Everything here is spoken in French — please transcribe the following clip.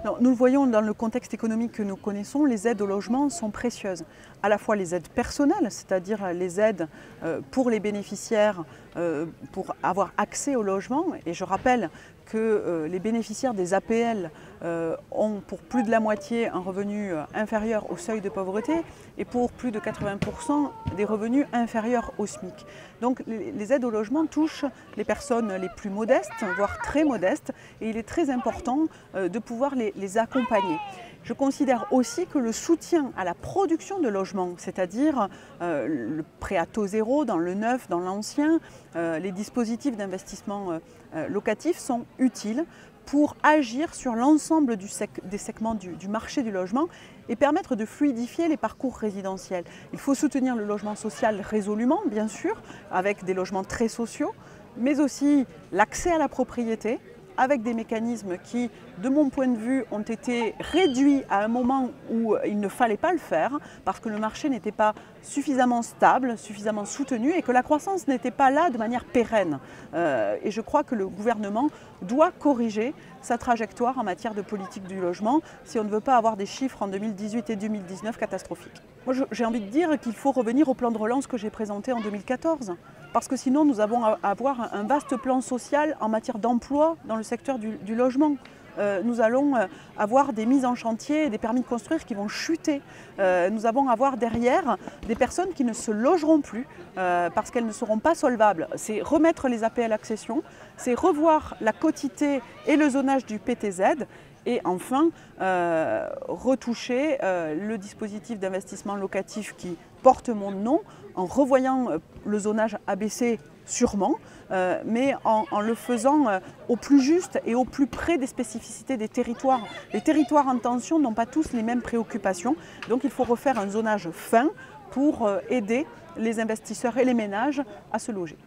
Non, nous le voyons dans le contexte économique que nous connaissons, les aides au logement sont précieuses. À la fois les aides personnelles, c'est-à-dire les aides pour les bénéficiaires pour avoir accès au logement. Et je rappelle que les bénéficiaires des APL ont pour plus de la moitié un revenu inférieur au seuil de pauvreté et pour plus de 80% des revenus inférieurs au SMIC. Donc les aides au logement touchent les personnes les plus modestes, voire très modestes, et il est très important de pouvoir les accompagner. Je considère aussi que le soutien à la production de logements, c'est-à-dire le prêt à taux zéro dans le neuf, dans l'ancien, les dispositifs d'investissement locatif sont utiles pour agir sur l'ensemble des segments du marché du logement et permettre de fluidifier les parcours résidentiels. Il faut soutenir le logement social résolument, bien sûr, avec des logements très sociaux, mais aussi l'accès à la propriété, avec des mécanismes qui, de mon point de vue, ont été réduits à un moment où il ne fallait pas le faire, parce que le marché n'était pas suffisamment stable, suffisamment soutenu, et que la croissance n'était pas là de manière pérenne. Et je crois que le gouvernement doit corriger sa trajectoire en matière de politique du logement, si on ne veut pas avoir des chiffres en 2018 et 2019 catastrophiques. Moi, j'ai envie de dire qu'il faut revenir au plan de relance que j'ai présenté en 2014. Parce que sinon, nous allons avoir un vaste plan social en matière d'emploi dans le secteur du logement. Nous allons avoir des mises en chantier et des permis de construire qui vont chuter. Nous allons avoir derrière des personnes qui ne se logeront plus parce qu'elles ne seront pas solvables. C'est remettre les APL accession, c'est revoir la quotité et le zonage du PTZ. Et enfin, retoucher le dispositif d'investissement locatif qui porte mon nom en revoyant le zonage abaissé sûrement, mais en le faisant au plus juste et au plus près des spécificités des territoires. Les territoires en tension n'ont pas tous les mêmes préoccupations, donc il faut refaire un zonage fin pour aider les investisseurs et les ménages à se loger.